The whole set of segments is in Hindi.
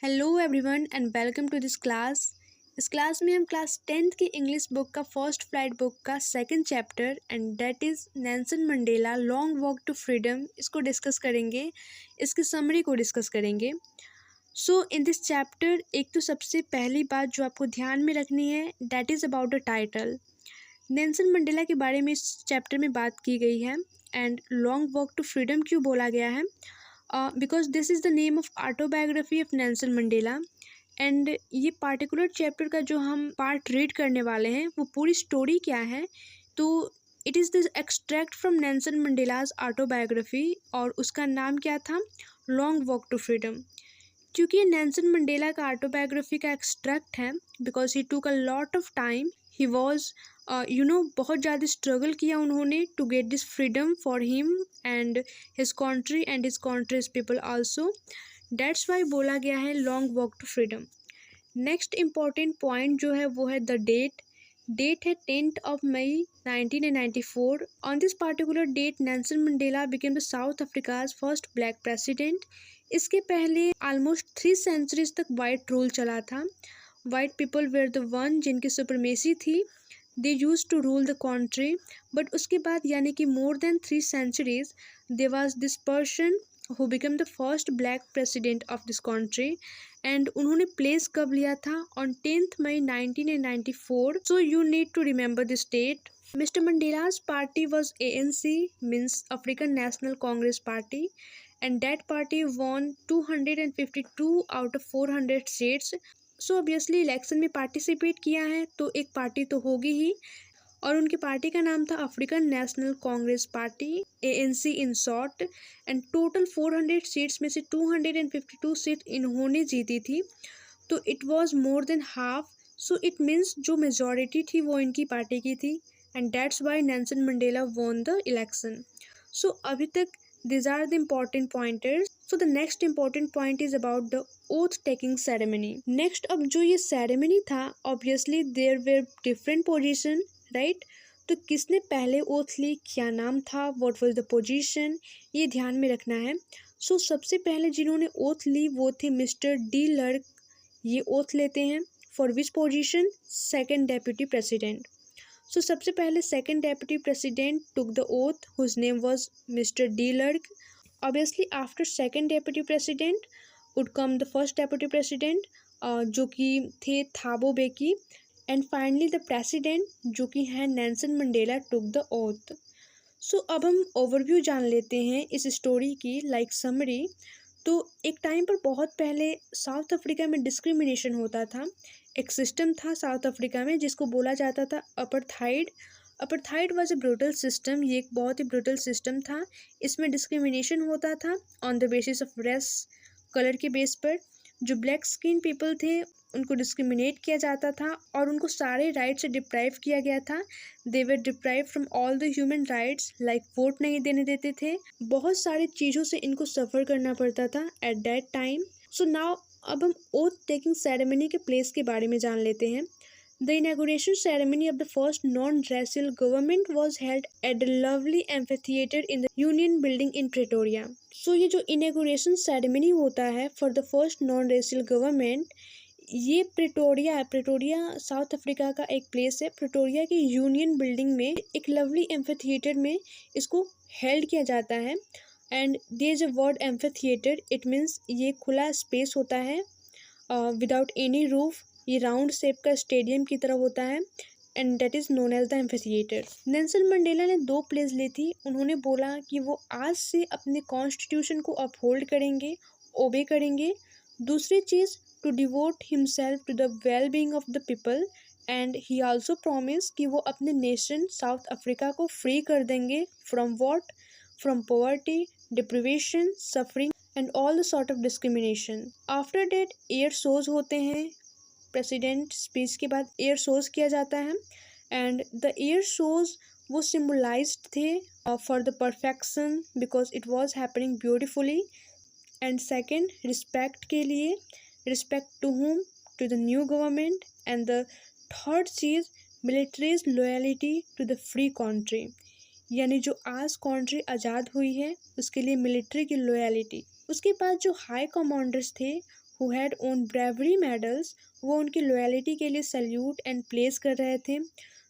Hello everyone and welcome to this class. इस क्लास में हम क्लास 10th की इंग्लिश बुक का फर्स्ट फ्लाइट बुक का second chapter and that is Nelson Mandela long walk to freedom इसको डिस्कस करेंगे। इसकी समरी को डिस्कस करेंगे। सो इन दिस चैप्टर एक तो सबसे पहली बात जो आपको ध्यान में रखनी है that is about the title. Nelson Mandela के बारे में इस चैप्टर में बात की गई है and long walk to freedom क्यों बोला गया है, because this is the name of autobiography of Nelson Mandela. And ये पार्टिकुलर चैप्टर का जो हम पार्ट रीड करने वाले हैं वो पूरी स्टोरी क्या है, तो it is the extract from Nelson Mandela's autobiography और उसका नाम क्या था, लॉन्ग वॉक टू फ्रीडम। क्योंकि ये नेल्सन मंडेला का ऑटोबायोग्राफी का एक्सट्रैक्ट है because he took a lot of time, he was बहुत ज़्यादा स्ट्रगल किया उन्होंने to get this freedom for him and his country and his country's people also. That's why बोला गया है long walk to freedom. Next important point जो है वो है द डेट। डेट है 10th of May 1994। On this particular date Nelson Mandela became the South Africa's first black president. इसके पहले ऑलमोस्ट 3 सेंचुरीज तक वाइट रूल चला था। White people were the one जिनकी सुपरमेसी थी, they use to rule the country. But उसके बाद यानी कि more than 3 centuries there was this person who become the first black president of this country. And उन्होंने प्लेस कब लिया था, on 10th May 1994। So you need to remember this date. Mr. Mandela's party was ANC, means African National Congress Party, and that party won 252 out of 400 seats. So obviously election में पार्टिसिपेट किया है तो एक पार्टी तो होगी ही, और उनकी पार्टी का नाम था African National Congress party, ANC in short. And total 400 seats में से 252 सीट इन्होंने जीती थी, तो it was more than half. So it means जो मेजॉरिटी थी वो इनकी पार्टी की थी and that's why Nelson Mandela won the election. So अभी तक these are the important pointers. So the next important point is about the oath taking ceremony. Next अब जो ये ceremony था obviously there were different position, right? तो किसने पहले ओथ ली, क्या नाम था, what was the position, ये ध्यान में रखना है। सो सबसे पहले जिन्होंने ओथ ली वो थे मिस्टर डी लर्क। ये ओथ लेते हैं for which position, second deputy president. So सबसे पहले second deputy president took the oath whose name was mister De Klerk. Obviously after second deputy president would come the first deputy president जो कि थे Thabo Mbeki. And finally the president जो कि हैं Nelson Mandela took the oath. So अब हम ओवरव्यू जान लेते हैं इस स्टोरी की, लाइक समरी। तो एक टाइम पर बहुत पहले साउथ अफ्रीका में डिस्क्रिमिनेशन होता था। एक सिस्टम था साउथ अफ्रीका में जिसको बोला जाता था apartheid. Apartheid was a brutal system, ये एक बहुत ही ब्रूटल सिस्टम था। इसमें डिस्क्रिमिनेशन होता था on the basis of race, colour के बेस पर। जो ब्लैक स्किन पीपल थे उनको डिस्क्रिमिनेट किया जाता था और उनको सारे राइट से डिप्राइव किया गया था। They were deprive from all the human rights, like vote नहीं देने देते थे, बहुत सारी चीज़ों से इनको सफ़र करना पड़ता था at that time. So now अब हम ओथ टेकिंग सेरेमनी के प्लेस के बारे में जान लेते हैं। The inauguration ceremony of the first non racial government was held at the lovely amphitheatre in the Union building in Pretoria. So ये जो इनॉग्रेशन सेरेमनी होता है for the first non racial government, ये प्रेटोरिया है। प्रेटोरिया साउथ अफ्रीका का एक प्लेस है। प्रेटोरिया की यूनियन बिल्डिंग में एक लवली एम्फीथिएटर में इसको हेल्ड किया जाता है। And there is a word amphitheatre, it means ये खुला स्पेस होता है विदाउट एनी रूफ। ये राउंड शेप का स्टेडियम की तरह होता है and that is known as the amphitheatre. Nelson Mandela ने 2 प्लेस ली थी। उन्होंने बोला कि वो आज से अपने कॉन्स्टिट्यूशन को अपहोल्ड करेंगे, ओबे करेंगे। दूसरी चीज़, to devote himself to the well being of the people. And he also promise कि वो अपने नेशन साउथ अफ्रीका को फ्री कर देंगे from what, from poverty, deprivation, suffering and all the sort of discrimination. After that air shows होते हैं। प्रेसिडेंट स्पीच के बाद एयर शोज किया जाता है एंड द एयर शोज वो सिम्बलाइज्ड थे for the perfection because it was happening beautifully. And second, respect के लिए, respect to whom, to the new government. And the third चीज़, military's loyalty to the free country, यानी जो आज कंट्री आज़ाद हुई है उसके लिए मिलिट्री की लॉयलिटी। उसके बाद जो हाई कमांडर्स थे who had own bravery medals, वो उनकी लॉयल्टी के लिए सल्यूट एंड प्लेस कर रहे थे।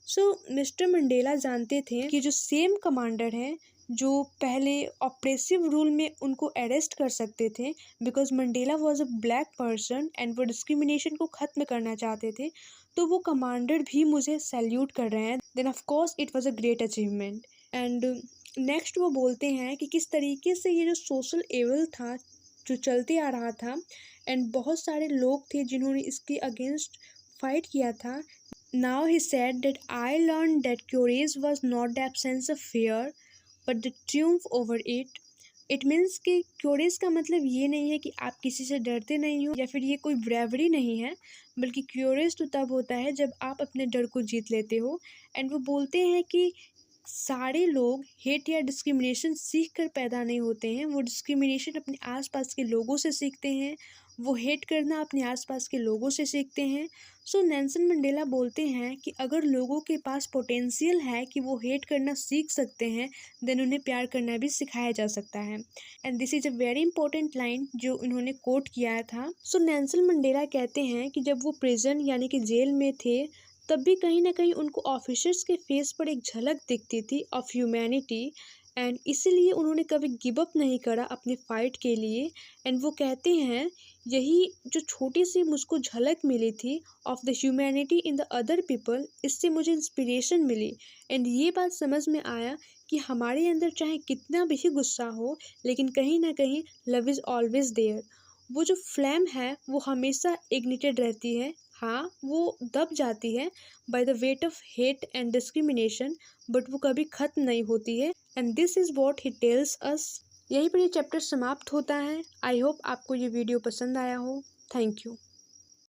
सो मिस्टर मंडेला जानते थे कि जो सेम कमांडर हैं जो पहले ऑप्रेसिव रूल में उनको अरेस्ट कर सकते थे, because Mandela was a black person and वो डिस्क्रिमिनेशन को ख़त्म करना चाहते थे, तो वो कमांडर भी मुझे सैल्यूट कर रहे हैं, then of course it was a great achievement. And next वो बोलते हैं कि किस तरीके से ये जो सोशल एवल था जो चलते आ रहा था एंड बहुत सारे लोग थे जिन्होंने इसके अगेंस्ट फाइट किया था। Now he said that I learn that courage was not the absence of fear but the triumph over it. It means कि क्यूरेज का मतलब ये नहीं है कि आप किसी से डरते नहीं हो या फिर ये कोई ब्रेवरी नहीं है, बल्कि क्यूरेज तो तब होता है जब आप अपने डर को जीत लेते हो। एंड वो बोलते हैं कि सारे लोग हेट या डिस्क्रिमिनेशन सीख कर पैदा नहीं होते हैं, वो डिस्क्रिमिनेशन अपने आसपास के लोगों से सीखते हैं, वो हेट करना अपने आसपास के लोगों से सीखते हैं। सो नेल्सन मंडेला बोलते हैं कि अगर लोगों के पास पोटेंशियल है कि वो हेट करना सीख सकते हैं, देन उन्हें प्यार करना भी सिखाया जा सकता है। And this is a very important line जो उन्होंने कोट किया था। सो नेल्सन मंडेला कहते हैं कि जब वो प्रिजन यानी कि जेल में थे, तब भी कहीं ना कहीं उनको ऑफिसर्स के फेस पर एक झलक दिखती थी ऑफ ह्यूमैनिटी, एंड इसीलिए उन्होंने कभी गिव अप नहीं करा अपने फाइट के लिए। एंड वो कहते हैं यही जो छोटी सी मुझको झलक मिली थी of the humanity in the other people, इससे मुझे इंस्पिरेशन मिली। एंड ये बात समझ में आया कि हमारे अंदर चाहे कितना भी गुस्सा हो, लेकिन कहीं ना कहीं लव इज़ ऑलवेज देयर। वो जो फ्लेम है वो हमेशा इग्निटेड रहती है। हाँ, वो दब जाती है by the weight of hate and discrimination, but वो कभी ख़त्म नहीं होती है। And this is what he tells us. यहीं पर ये चैप्टर समाप्त होता है। आई होप आपको ये वीडियो पसंद आया हो। Thank you.